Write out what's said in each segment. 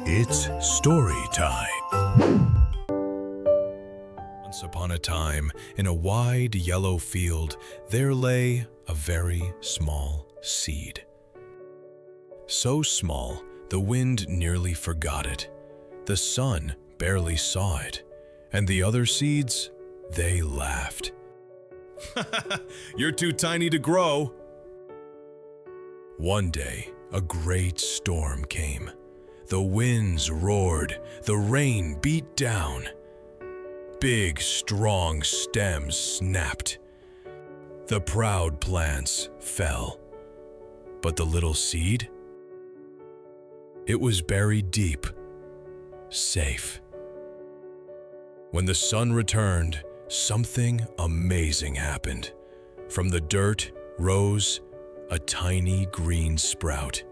It's story time. Once upon a time, in a wide yellow field, there lay a very small seed. So small, the wind nearly forgot it. The sun barely saw it. And the other seeds, they laughed. You're too tiny to grow. One day, a great storm came. The winds roared, the rain beat down. Big, strong stems snapped. The proud plants fell. But the little seed? It was buried deep, safe. When the sun returned, something amazing happened. From the dirt rose a tiny green sprout.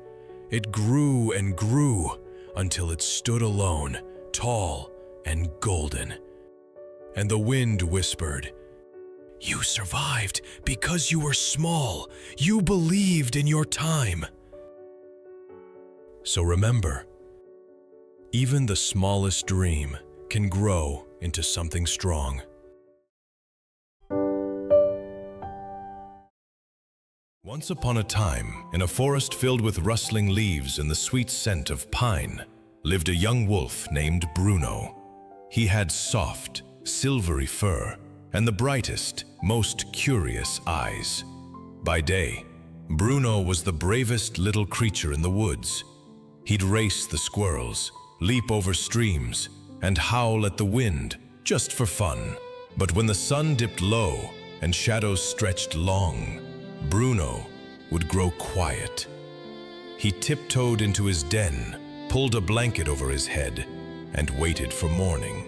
It grew and grew until it stood alone, tall and golden. And the wind whispered, "You survived because you were small. You believed in your time." So remember, even the smallest dream can grow into something strong. Once upon a time, in a forest filled with rustling leaves and the sweet scent of pine, lived a young wolf named Bruno. He had soft, silvery fur and the brightest, most curious eyes. By day, Bruno was the bravest little creature in the woods. He'd race the squirrels, leap over streams, and howl at the wind just for fun. But when the sun dipped low and shadows stretched long, Bruno would grow quiet. He tiptoed into his den, pulled a blanket over his head, and waited for morning.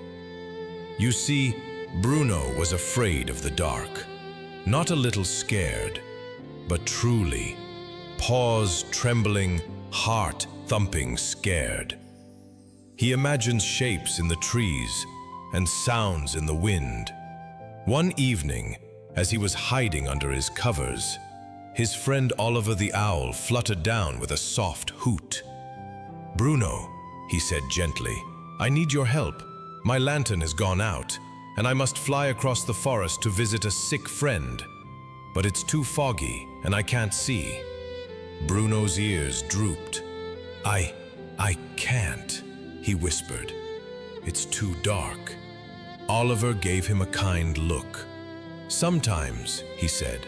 You see, Bruno was afraid of the dark, not a little scared, but truly, paws trembling, heart thumping scared. He imagined shapes in the trees and sounds in the wind. One evening, as he was hiding under his covers, his friend Oliver the Owl fluttered down with a soft hoot. "Bruno," he said gently, "I need your help. My lantern has gone out, and I must fly across the forest to visit a sick friend. But it's too foggy, and I can't see." Bruno's ears drooped. I can't," he whispered. "It's too dark." Oliver gave him a kind look. "Sometimes," he said,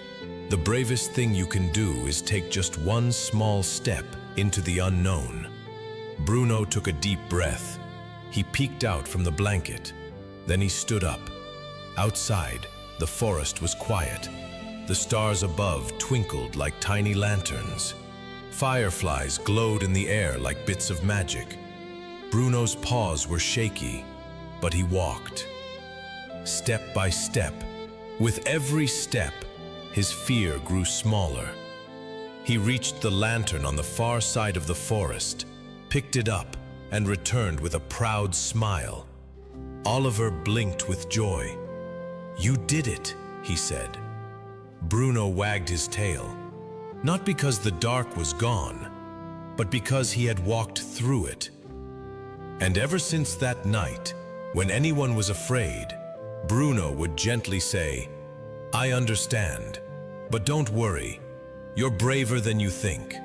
"the bravest thing you can do is take just one small step into the unknown." Bruno took a deep breath. He peeked out from the blanket. Then he stood up. Outside, the forest was quiet. The stars above twinkled like tiny lanterns. Fireflies glowed in the air like bits of magic. Bruno's paws were shaky, but he walked. Step by step, with every step, his fear grew smaller. He reached the lantern on the far side of the forest, picked it up, and returned with a proud smile. Oliver blinked with joy. "You did it," he said. Bruno wagged his tail, not because the dark was gone, but because he had walked through it. And ever since that night, when anyone was afraid, Bruno would gently say, "I understand, but don't worry, you're braver than you think."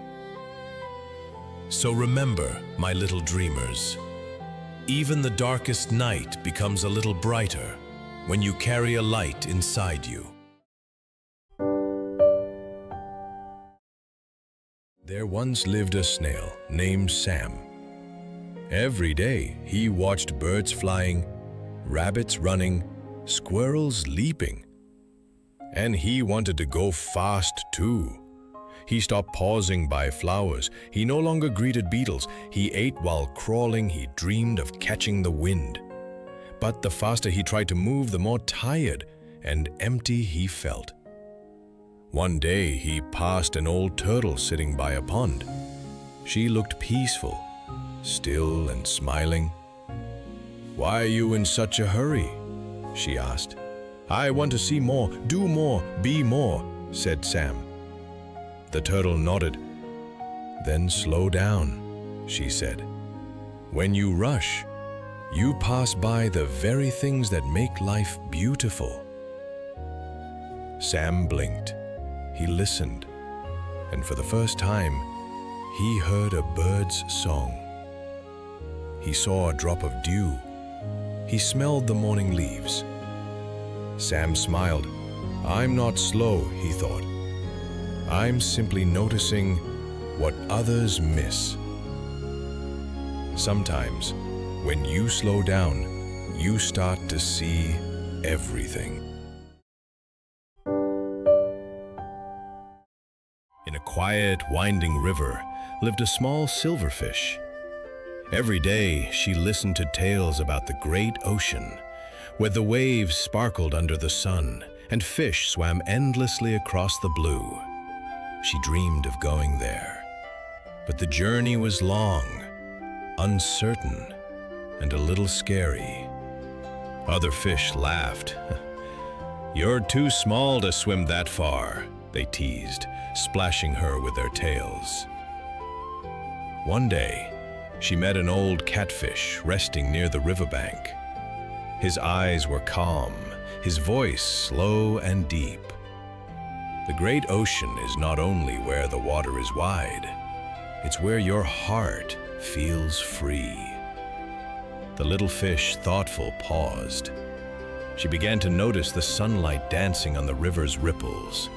So remember, my little dreamers, even the darkest night becomes a little brighter when you carry a light inside you. There once lived a snail named Sam. Every day he watched birds flying, rabbits running, squirrels leaping. And he wanted to go fast too. He stopped pausing by flowers. He no longer greeted beetles. He ate while crawling. He dreamed of catching the wind. But the faster he tried to move, the more tired and empty he felt. One day he passed an old turtle sitting by a pond. She looked peaceful, still and smiling. "Why are you in such a hurry?" she asked. "I want to see more, do more, be more," said Sam. The turtle nodded. Then slow down, she said. When you rush, you pass by the very things that make life beautiful. Sam blinked. He listened, and for the first time, he heard a bird's song. He saw a drop of dew. He smelled the morning leaves. Sam smiled. I'm not slow, he thought. I'm simply noticing what others miss. Sometimes, when you slow down, you start to see everything. In a quiet, winding river lived a small silverfish. Every day, she listened to tales about the great ocean, where the waves sparkled under the sun and fish swam endlessly across the blue. She dreamed of going there. But the journey was long, uncertain, and a little scary. Other fish laughed. You're too small to swim that far, they teased, splashing her with their tails. One day, she met an old catfish resting near the riverbank. His eyes were calm, his voice slow and deep. The great ocean is not only where the water is wide, it's where your heart feels free. The little fish, thoughtful, paused. She began to notice the sunlight dancing on the river's ripples,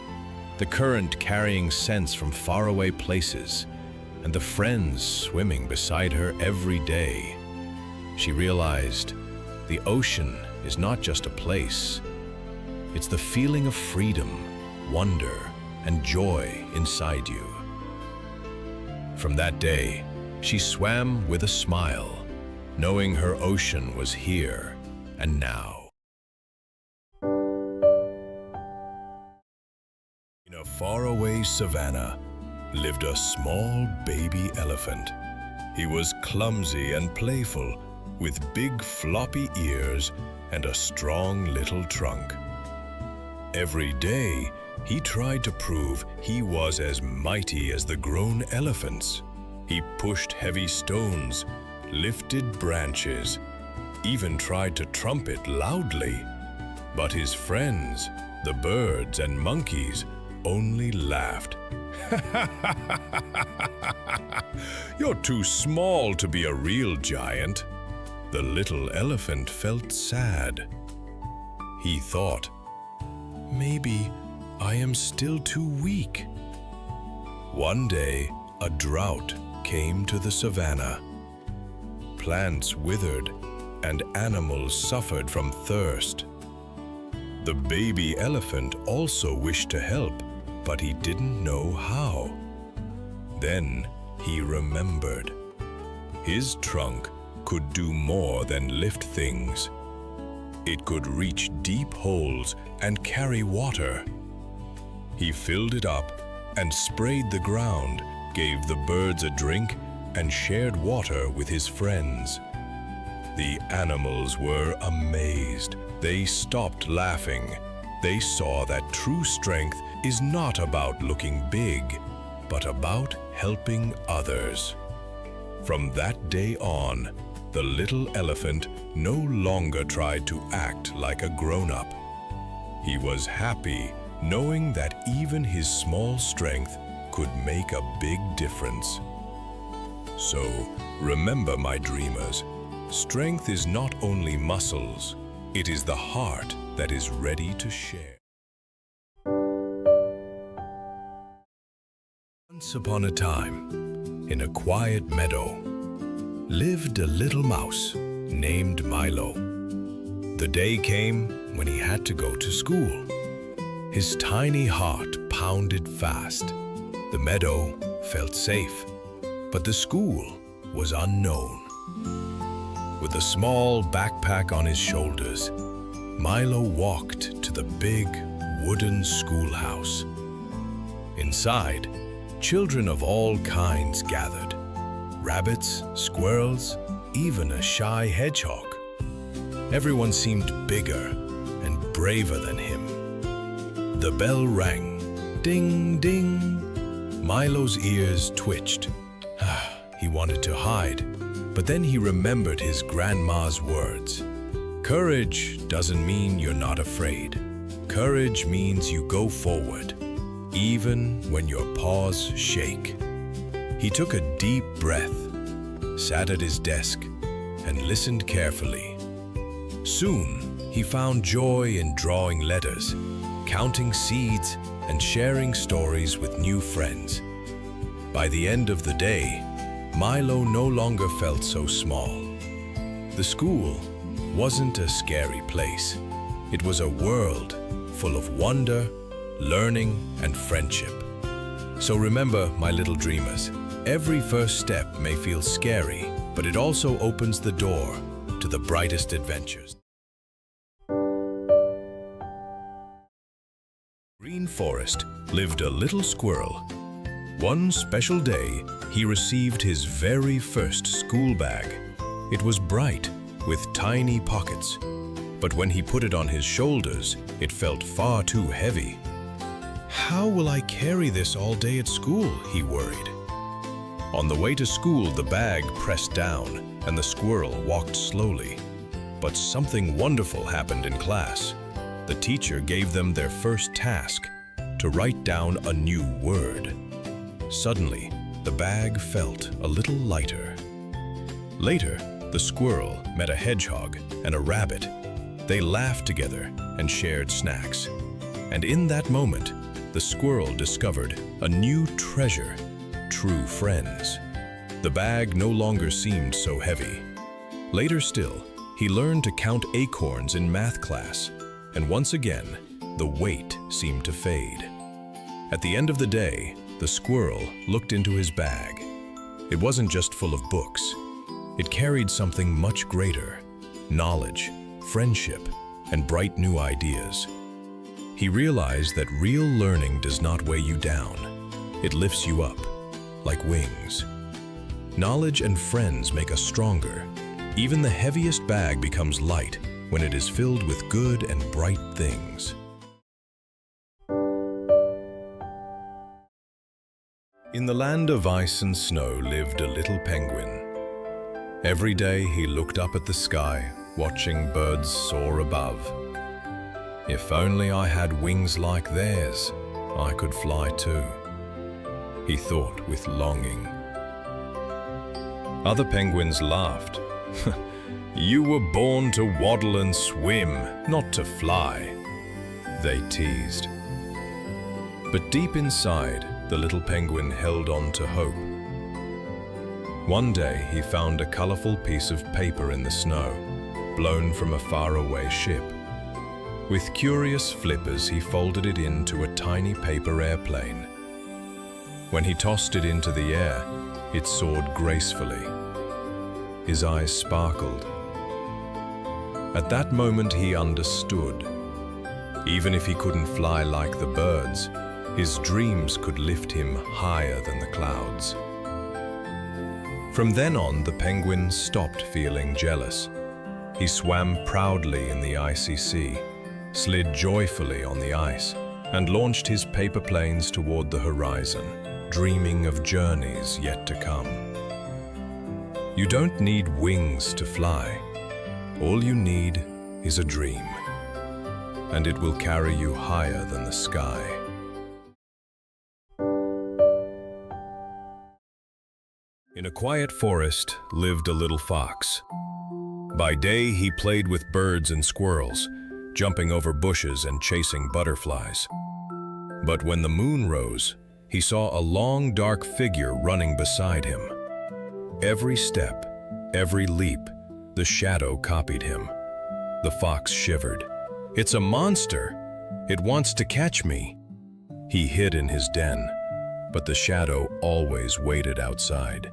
the current carrying scents from faraway places, and the friends swimming beside her every day. She realized the ocean is not just a place. It's the feeling of freedom, wonder, and joy inside you. From that day, she swam with a smile, knowing her ocean was here and now. In a faraway savanna lived a small baby elephant. He was clumsy and playful, with big floppy ears and a strong little trunk. Every day, he tried to prove he was as mighty as the grown elephants. He pushed heavy stones, lifted branches, even tried to trumpet loudly. But his friends, the birds and monkeys, only laughed. You're too small to be a real giant. The little elephant felt sad. He thought, maybe I am still too weak. One day, a drought came to the savanna. Plants withered and animals suffered from thirst. The baby elephant also wished to help, but he didn't know how. Then he remembered. His trunk could do more than lift things. It could reach deep holes and carry water. He filled it up and sprayed the ground, gave the birds a drink, and shared water with his friends. The animals were amazed. They stopped laughing. They saw that true strength is not about looking big, but about helping others. From that day on, the little elephant no longer tried to act like a grown-up. He was happy knowing that even his small strength could make a big difference. So, remember, my dreamers, strength is not only muscles, it is the heart that is ready to share. Once upon a time, in a quiet meadow, lived a little mouse named Milo. The day came when he had to go to school. His tiny heart pounded fast. The meadow felt safe, but the school was unknown. With a small backpack on his shoulders, Milo walked to the big wooden schoolhouse. Inside, children of all kinds gathered. Rabbits, squirrels, even a shy hedgehog. Everyone seemed bigger and braver than him. The bell rang. Ding, ding. Milo's ears twitched. He wanted to hide, but then he remembered his grandma's words. Courage doesn't mean you're not afraid. Courage means you go forward, even when your paws shake. He took a deep breath, sat at his desk, and listened carefully. Soon, he found joy in drawing letters, counting seeds, and sharing stories with new friends. By the end of the day, Milo no longer felt so small. The school wasn't a scary place. It was a world full of wonder, learning, and friendship. So remember, my little dreamers, every first step may feel scary, but it also opens the door to the brightest adventures. Green Forest lived a little squirrel. One special day, he received his very first school bag. It was bright, with tiny pockets. But when he put it on his shoulders, it felt far too heavy. How will I carry this all day at school, he worried. On the way to school, the bag pressed down, and the squirrel walked slowly. But something wonderful happened in class. The teacher gave them their first task, to write down a new word. Suddenly, the bag felt a little lighter. Later, the squirrel met a hedgehog and a rabbit. They laughed together and shared snacks. And in that moment, the squirrel discovered a new treasure, true friends. The bag no longer seemed so heavy. Later still, he learned to count acorns in math class, and once again, the weight seemed to fade. At the end of the day, the squirrel looked into his bag. It wasn't just full of books. It carried something much greater: knowledge, friendship, and bright new ideas. He realized that real learning does not weigh you down. It lifts you up, like wings. Knowledge and friends make us stronger. Even the heaviest bag becomes light when it is filled with good and bright things. In the land of ice and snow lived a little penguin. Every day he looked up at the sky, watching birds soar above. If only I had wings like theirs, I could fly too, he thought with longing. Other penguins laughed. You were born to waddle and swim, not to fly, they teased. But deep inside, the little penguin held on to hope. One day he found a colorful piece of paper in the snow, blown from a faraway ship. With curious flippers, he folded it into a tiny paper airplane. When he tossed it into the air, it soared gracefully. His eyes sparkled. At that moment he understood. Even if he couldn't fly like the birds, his dreams could lift him higher than the clouds. From then on, the penguin stopped feeling jealous. He swam proudly in the icy sea, slid joyfully on the ice, and launched his paper planes toward the horizon, dreaming of journeys yet to come. You don't need wings to fly. All you need is a dream, and it will carry you higher than the sky. In a quiet forest lived a little fox. By day he played with birds and squirrels, jumping over bushes and chasing butterflies. But when the moon rose, he saw a long, dark figure running beside him. Every step, every leap, the shadow copied him. The fox shivered. It's a monster! It wants to catch me! He hid in his den, but the shadow always waited outside.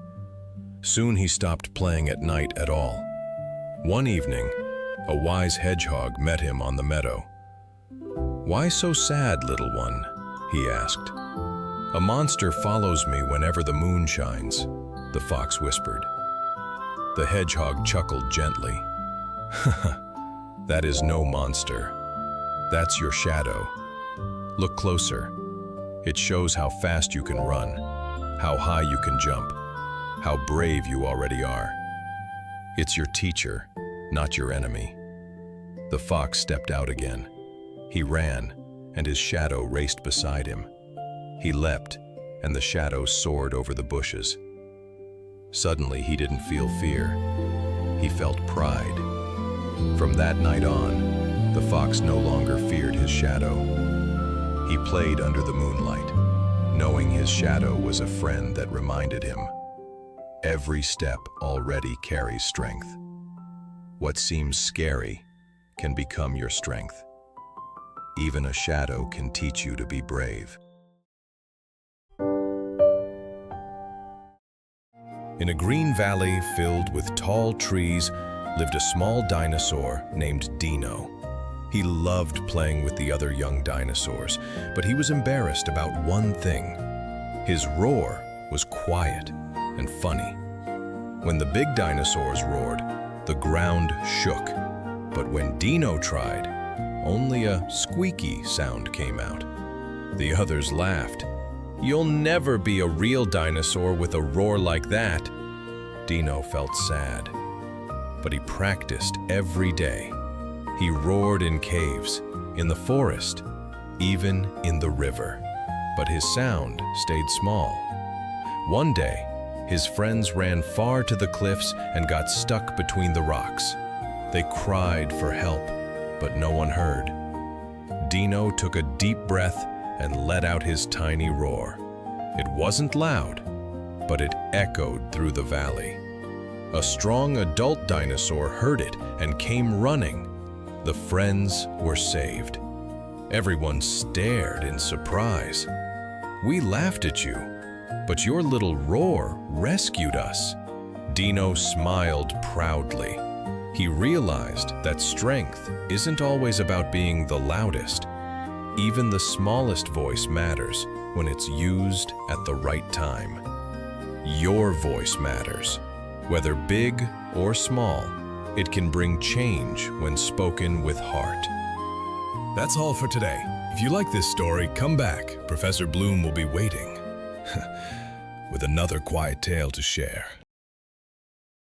Soon he stopped playing at night at all. One evening, a wise hedgehog met him on the meadow. "Why so sad, little one?" he asked. "A monster follows me whenever the moon shines," the fox whispered. The hedgehog chuckled gently. "That is no monster. That's your shadow. Look closer. It shows how fast you can run, how high you can jump, how brave you already are. It's your teacher, not your enemy. The fox stepped out again. He ran, and his shadow raced beside him. He leapt, and the shadow soared over the bushes. Suddenly, he didn't feel fear. He felt pride. From that night on, the fox no longer feared his shadow. He played under the moonlight, knowing his shadow was a friend that reminded him. Every step already carries strength. What seems scary can become your strength. Even a shadow can teach you to be brave. In a green valley filled with tall trees lived a small dinosaur named Dino. He loved playing with the other young dinosaurs, but he was embarrassed about one thing. His roar was quiet and funny. When the big dinosaurs roared, the ground shook. But when Dino tried, only a squeaky sound came out. The others laughed. "You'll never be a real dinosaur with a roar like that." Dino felt sad, but he practiced every day. He roared in caves, in the forest, even in the river. But his sound stayed small. One day, his friends ran far to the cliffs and got stuck between the rocks. They cried for help, but no one heard. Dino took a deep breath and let out his tiny roar. It wasn't loud, but it echoed through the valley. A strong adult dinosaur heard it and came running. The friends were saved. Everyone stared in surprise. "We laughed at you, but your little roar rescued us." Dino smiled proudly. He realized that strength isn't always about being the loudest. Even the smallest voice matters when it's used at the right time. Your voice matters. Whether big or small, it can bring change when spoken with heart. That's all for today. If you like this story, come back. Professor Bloom will be waiting with another quiet tale to share.